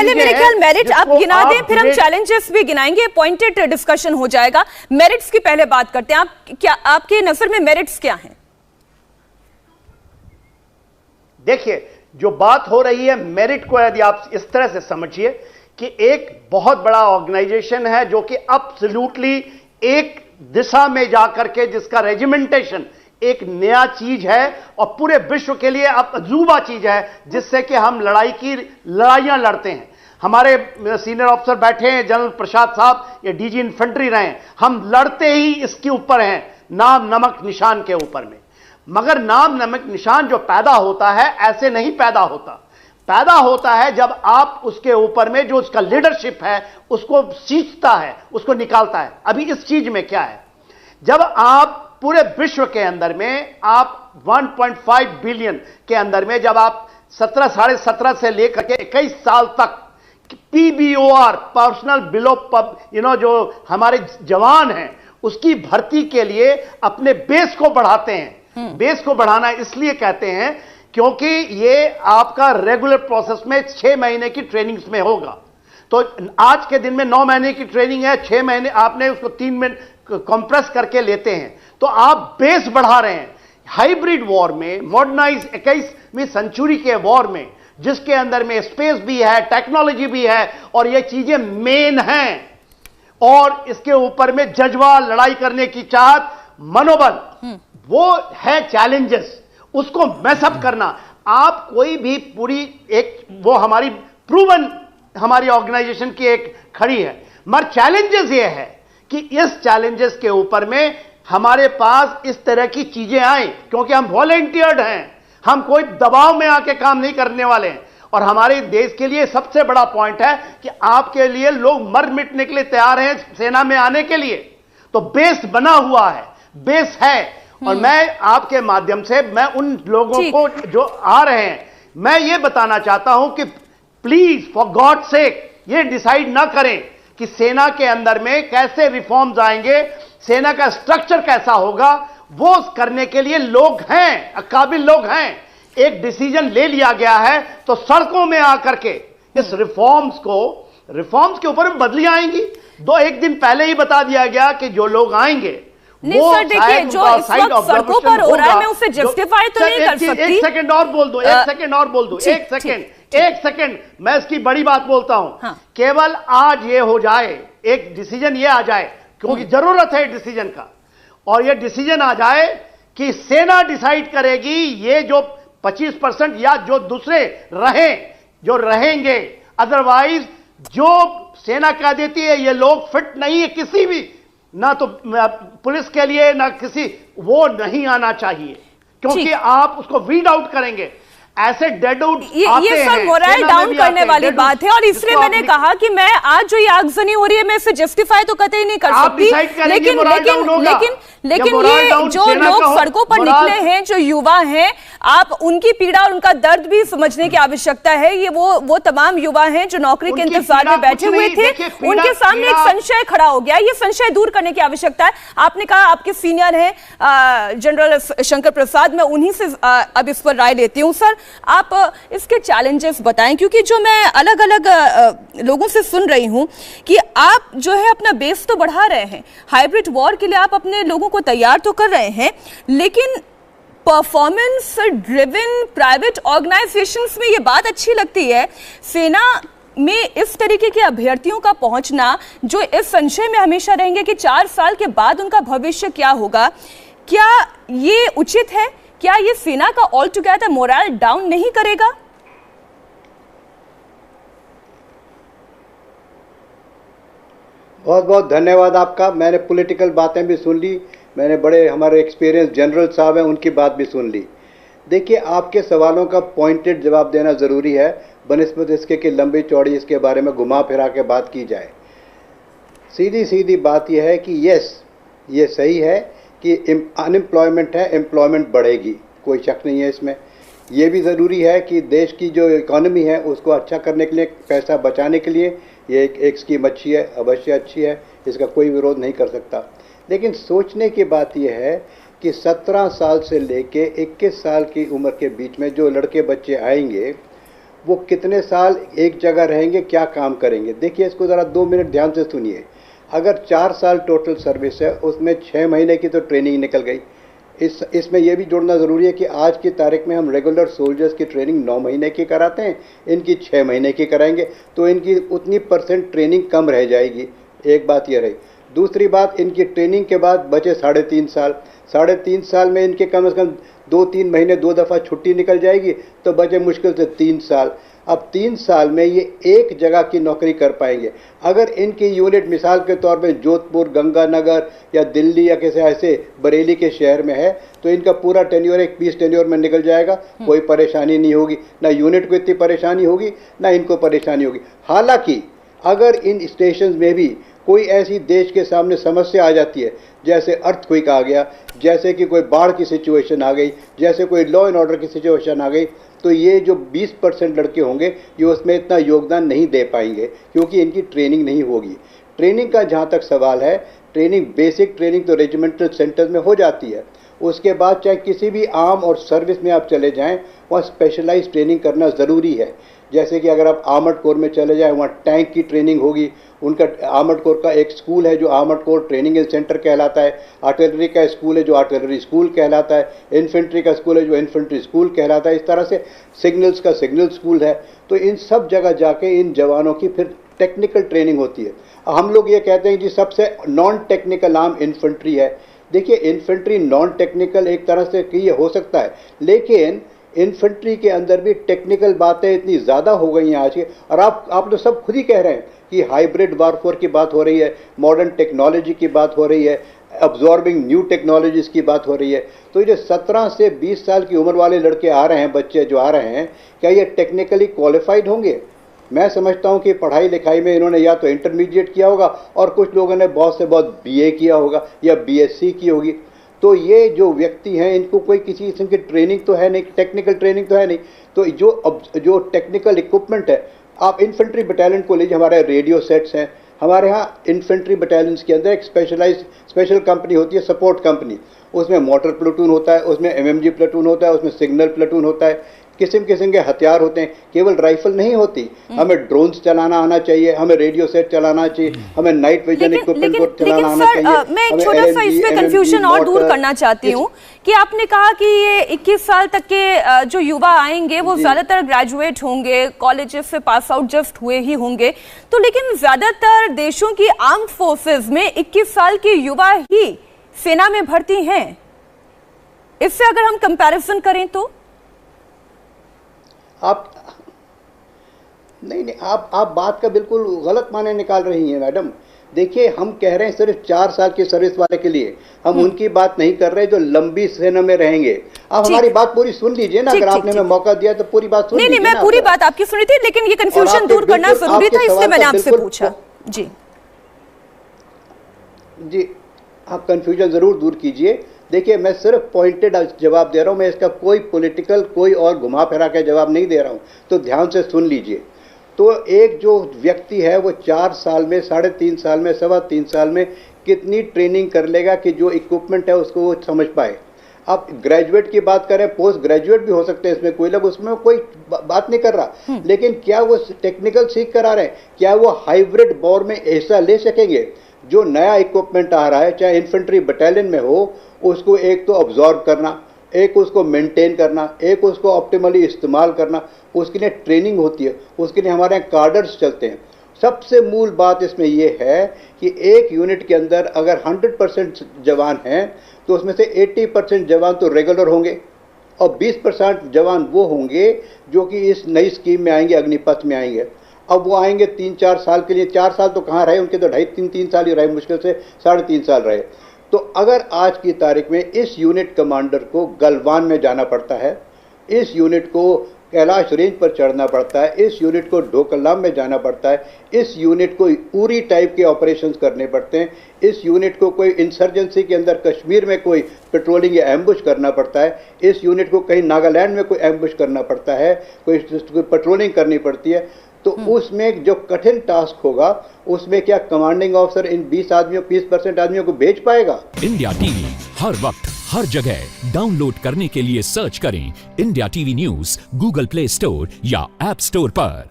पहले मेरे ख्याल मेरिट आप गिना दें, फिर हम चैलेंजेस भी गिनाएंगे, पॉइंटेड डिस्कशन हो जाएगा। मेरिट्स की पहले बात करते हैं। आप क्या, आपके नजर में मेरिट्स क्या हैं? देखिए, जो बात हो रही है मेरिट को यदि आप इस तरह से समझिए कि एक बहुत बड़ा ऑर्गेनाइजेशन है जो कि एब्सोल्युटली एक दिशा में जाकर के जिसका रेजिमेंटेशन एक नया चीज है और पूरे विश्व के लिए अब अजूबा चीज है, जिससे कि हम लड़ाइयां लड़ते हैं। हमारे सीनियर ऑफिसर बैठे हैं, जनरल प्रसाद साहब या डीजी इन्फेंट्री रहे, हम लड़ते ही इसके ऊपर हैं, नाम नमक निशान के ऊपर में। मगर नाम नमक निशान जो पैदा होता है ऐसे नहीं पैदा होता है जब आप उसके ऊपर में जो उसका लीडरशिप है उसको सींचता है, उसको निकालता है। अभी इस चीज में क्या है, जब आप पूरे विश्व के अंदर में आप 1.5 बिलियन के अंदर में जब आप 17 साढ़े 17 से लेकर के 21 साल तक PBOR पर्सनल बिलो जो हमारे जवान हैं उसकी भर्ती के लिए अपने बेस को बढ़ाते हैं। बेस को बढ़ाना इसलिए कहते हैं क्योंकि ये आपका रेगुलर प्रोसेस में 6 महीने की ट्रेनिंग्स में होगा। तो आज के दिन में 9 महीने की ट्रेनिंग है, 6 महीने आपने उसको 3 में कंप्रेस करके लेते हैं, तो आप बेस बढ़ा रहे हैं। हाइब्रिड वॉर में, मॉडर्नाइज 21वीं सेंचुरी के वॉर में, जिसके अंदर में स्पेस भी है, टेक्नोलॉजी भी है और ये चीजें मेन हैं, और इसके ऊपर में जज्बा, लड़ाई करने की चाहत, मनोबल, वो है चैलेंजेस, उसको मैसअप करना। आप कोई भी पूरी एक वो हमारी प्रूवन हमारी ऑर्गेनाइजेशन की एक खड़ी है, मगर चैलेंजेस ये है कि इस चैलेंजेस के ऊपर में हमारे पास इस तरह की चीजें आए, क्योंकि हम वॉलंटियर्ड हैं, हम कोई दबाव में आके काम नहीं करने वाले हैं। और हमारे देश के लिए सबसे बड़ा पॉइंट है कि आपके लिए लोग मर मिटने के लिए तैयार हैं सेना में आने के लिए। तो बेस बना हुआ है, बेस है। और मैं आपके माध्यम से मैं उन लोगों को जो आ रहे हैं, मैं ये बताना चाहता हूं कि प्लीज फॉर गॉड सेक ये डिसाइड ना करें कि सेना के अंदर में कैसे रिफॉर्म्स आएंगे, सेना का स्ट्रक्चर कैसा होगा, वो करने के लिए लोग हैं, काबिल लोग हैं। एक डिसीजन ले लिया गया है तो सड़कों में आकर के इस रिफॉर्म्स के ऊपर बदलियां आएंगी। एक दिन पहले ही बता दिया गया कि जो लोग आएंगे नहीं सर, देखिए जो इस वक्त सड़कों पर हो रहा है मैं उसे जस्टिफाई तो नहीं कर सकती। एक सेकंड और बोल दो, एक सेकंड मैं इसकी बड़ी बात बोलता हूं। हाँ। केवल आज ये हो जाए, एक डिसीजन ये आ जाए, क्योंकि जरूरत है डिसीजन का, और ये डिसीजन आ जाए कि सेना डिसाइड करेगी ये जो 25% या जो दूसरे रहेंगे, अदरवाइज जो सेना कह देती है ये लोग फिट नहीं है किसी भी, ना तो पुलिस के लिए ना किसी, वो नहीं आना चाहिए, क्योंकि आप उसको वीड आउट करेंगे। ऐसे डेड आउट ये सर मोरल डाउन करने वाली बात है, और इसलिए मैंने कहा कि मैं आज जो ये आगजनी हो रही है मैं इसे जस्टिफाई तो कतई नहीं कर सकती, लेकिन ये जो लोग सड़कों पर निकले हैं, जो युवा हैं, आप उनकी पीड़ा और उनका दर्द भी समझने की आवश्यकता है। ये वो तमाम युवा हैं जो नौकरी के इंतजार में बैठे हुए थे, उनके सामने एक संशय खड़ा हो गया, ये संशय दूर करने की आवश्यकता है। आपने कहा आपके सीनियर हैं जनरल शंकर प्रसाद, मैं उन्हीं से अब इस पर राय लेती हूँ। सर आप इसके चैलेंजेस बताएं, क्योंकि जो मैं अलग अलग लोगों से सुन रही हूं कि आप जो है अपना बेस तो बढ़ा रहे हैं, हाइब्रिड वॉर के लिए आप अपने लोगों को तैयार तो कर रहे हैं, लेकिन परफॉर्मेंस ड्रिवन प्राइवेट ऑर्गेनाइजेशंस में ये बात अच्छी लगती है, सेना में इस तरीके के अभ्यर्थियों का पहुंचना जो इस संशय में हमेशा रहेंगे कि 4 साल के बाद उनका भविष्य क्या होगा, क्या ये उचित है? क्या ये सेना का ऑल टुगेदर मोरल डाउन नहीं करेगा? बहुत बहुत धन्यवाद आपका। मैंने पॉलिटिकल बातें भी सुन ली, मैंने बड़े हमारे एक्सपीरियंस जनरल साहब हैं उनकी बात भी सुन ली। देखिए, आपके सवालों का पॉइंटेड जवाब देना ज़रूरी है, बनिस्बत इसके कि लंबी चौड़ी इसके बारे में घुमा फिरा के बात की जाए। सीधी सीधी बात यह है कि यस, ये सही है कि अनएम्प्लॉयमेंट है, एम्प्लॉयमेंट बढ़ेगी, कोई शक नहीं है इसमें। ये भी ज़रूरी है कि देश की जो इकॉनमी है उसको अच्छा करने के लिए, पैसा बचाने के लिए ये एक स्कीम अच्छी है, अवश्य अच्छी है, इसका कोई विरोध नहीं कर सकता। लेकिन सोचने की बात यह है कि 17 साल से लेके 21 साल की उम्र के बीच में जो लड़के बच्चे आएंगे वो कितने साल एक जगह रहेंगे, क्या काम करेंगे। देखिए इसको ज़रा 2 मिनट ध्यान से सुनिए। अगर 4 साल टोटल सर्विस है, उसमें 6 महीने की तो ट्रेनिंग निकल गई। इसमें यह भी जोड़ना ज़रूरी है कि आज की तारीख में हम रेगुलर सोल्जर्स की ट्रेनिंग 9 महीने की कराते हैं, इनकी 6 महीने की कराएंगे तो इनकी उतनी % ट्रेनिंग कम रह जाएगी। एक बात यह रही। दूसरी बात, इनकी ट्रेनिंग के बाद बचे 3.5 साल। 3.5 साल में इनके कम से कम 2-3 महीने 2 दफ़ा छुट्टी निकल जाएगी तो बचे मुश्किल से 3 साल। अब 3 साल में ये एक जगह की नौकरी कर पाएंगे। अगर इनकी यूनिट मिसाल के तौर पे जोधपुर, गंगानगर या दिल्ली या किसी ऐसे बरेली के शहर में है तो इनका पूरा टेन्योर एक पीस टेन्योर में निकल जाएगा, कोई परेशानी नहीं होगी। ना यूनिट को इतनी परेशानी होगी, ना इनको परेशानी होगी। हालांकि अगर इन स्टेशन में भी कोई ऐसी देश के सामने समस्या आ जाती है, जैसे अर्थक्वेक आ गया, जैसे कि कोई बाढ़ की सिचुएशन आ गई, जैसे कोई लॉ एंड ऑर्डर की सिचुएशन आ गई, तो ये जो 20% लड़के होंगे ये उसमें इतना योगदान नहीं दे पाएंगे क्योंकि इनकी ट्रेनिंग नहीं होगी। ट्रेनिंग का जहाँ तक सवाल है, ट्रेनिंग बेसिक ट्रेनिंग तो रेजिमेंटल सेंटर में हो जाती है। उसके बाद चाहे किसी भी आर्म और सर्विस में आप चले जाएं, वहाँ स्पेशलाइज ट्रेनिंग करना ज़रूरी है। जैसे कि अगर आप आर्मर्ड कोर में चले जाएं, वहाँ टैंक की ट्रेनिंग होगी। उनका आर्मर्ड कोर का एक स्कूल है जो आर्मर्ड कोर ट्रेनिंग सेंटर कहलाता है। आर्टिलरी का स्कूल है जो आर्टिलरी स्कूल कहलाता है। इन्फेंट्री का स्कूल है जो इन्फेंट्री स्कूल कहलाता है। इस तरह से सिग्नल्स का सिग्नल स्कूल है। तो इन सब जगह जाके इन जवानों की फिर टेक्निकल ट्रेनिंग होती है। हम लोग ये कहते हैं कि सबसे नॉन टेक्निकल आर्म इन्फेंट्री है। देखिए इन्फेंट्री नॉन टेक्निकल एक तरह से ये हो सकता है, लेकिन इन्फेंट्री के अंदर भी टेक्निकल बातें इतनी ज़्यादा हो गई हैं आज के। और आप तो सब खुद ही कह रहे हैं कि हाइब्रिड वारफेयर की बात हो रही है, मॉडर्न टेक्नोलॉजी की बात हो रही है, अब्जॉर्बिंग न्यू टेक्नोलॉजीज़ की बात हो रही है। तो ये 17 से 20 साल की उम्र वाले लड़के आ रहे हैं, बच्चे जो आ रहे हैं, क्या ये टेक्निकली क्वालिफाइड होंगे? मैं समझता हूं कि पढ़ाई लिखाई में इन्होंने या तो इंटरमीडिएट किया होगा और कुछ लोगों ने बहुत से बहुत BA किया होगा या BSc की होगी। तो ये जो व्यक्ति हैं इनको कोई किसी किस्म की ट्रेनिंग तो है नहीं, टेक्निकल ट्रेनिंग तो है नहीं। तो जो टेक्निकल इक्विपमेंट है, आप इन्फेंट्री बटालियन को लीजिए, हमारे रेडियो सेट्स हैं। हमारे यहाँ इन्फेंट्री बटालियंस के अंदर एक स्पेशल कंपनी होती है, सपोर्ट कंपनी। उसमें मोटर प्लेटून होता है, उसमें MMG प्लेटून होता है, उसमें सिग्नल प्लेटून होता है। किस्म किस्म के हथियार होते हैं, केवल राइफल नहीं होती। हमें ड्रोन्स चलाना आना चाहिए, हमें रेडियो सेट चलाना चाहिए, हमें नाइट विजन इक्विपमेंट को चलाना आना चाहिए। मैं एक छोटा सा इसमें कंफ्यूजन और दूर करना चाहती हूँ कि आपने कहा कि ये 21 साल तक के जो युवा आएंगे वो ज्यादातर ग्रेजुएट होंगे, कॉलेजेस से पास आउट जस्ट हुए ही होंगे। तो लेकिन ज्यादातर देशों की आर्म फोर्सेस में 21 साल के युवा ही सेना में भर्ती हैं। इससे अगर हम कंपैरिजन करें तो आप नहीं, आप बात का बिल्कुल गलत माने निकाल रही हैं मैडम। देखिए हम कह रहे हैं सिर्फ 4 साल की सर्विस वाले के लिए, हम उनकी बात नहीं कर रहे जो लंबी सेना में रहेंगे। आप हमारी बात पूरी सुन लीजिए ना, अगर आपने हमें मौका दिया तो पूरी बात सुन लीजिए। नहीं, मैं पूरी बात आपकी सुनी थी, लेकिन ये कंफ्यूजन दूर करना जरूरी था, इसलिए मैंने आपसे पूछा। जी, आप कंफ्यूजन जरूर दूर कीजिए। देखिए मैं सिर्फ पॉइंटेड जवाब दे रहा हूं, मैं इसका कोई पॉलिटिकल कोई और घुमा फिरा के जवाब नहीं दे रहा हूं, तो ध्यान से सुन लीजिए। तो एक जो व्यक्ति है वो 4 साल में, 3.5 साल में, 3.25 साल में कितनी ट्रेनिंग कर लेगा कि जो इक्विपमेंट है उसको वो समझ पाए। आप ग्रेजुएट की बात करें, पोस्ट ग्रेजुएट भी हो सकते हैं इसमें, कोई लोग उसमें कोई बात नहीं कर रहा, लेकिन क्या वो टेक्निकल सीख कर आ रहे हैं? क्या वो हाइब्रिड वॉर में हिस्सा ले सकेंगे? जो नया इक्विपमेंट आ रहा है, चाहे इन्फेंट्री बटालियन में हो, उसको एक तो ऑब्जॉर्व करना, एक उसको मेंटेन करना, एक उसको ऑप्टिमली इस्तेमाल करना, उसके लिए ट्रेनिंग होती है, उसके लिए हमारे यहाँ कार्डर्स चलते हैं। सबसे मूल बात इसमें यह है कि एक यूनिट के अंदर अगर 100% जवान हैं तो उसमें से 80% जवान तो रेगुलर होंगे और 20% जवान वो होंगे जो कि इस नई स्कीम में आएंगे, अग्निपथ में आएंगे। अब वो आएंगे 3-4 साल के लिए। 4 साल तो कहाँ रहे, उनके तो 2.5-3 साल ही रहे, मुश्किल से 3.5 साल रहे। तो अगर आज की तारीख में इस यूनिट कमांडर को गलवान में जाना पड़ता है, इस यूनिट को कैलाश रेंज पर चढ़ना पड़ता है, इस यूनिट को डोकलाम में जाना पड़ता है, इस यूनिट को उरी टाइप के ऑपरेशंस करने पड़ते हैं, इस यूनिट को कोई इंसर्जेंसी के अंदर कश्मीर में कोई पेट्रोलिंग या एम्बुश करना पड़ता है, इस यूनिट को कहीं नागालैंड में कोई एम्बुश करना पड़ता है, कोई पेट्रोलिंग करनी पड़ती है, तो उसमें जो कठिन टास्क होगा उसमें क्या कमांडिंग ऑफिसर इन 20% आदमियों को भेज पाएगा? इंडिया टीवी हर वक्त हर जगह डाउनलोड करने के लिए सर्च करें India TV news Google play store या ऐप स्टोर पर।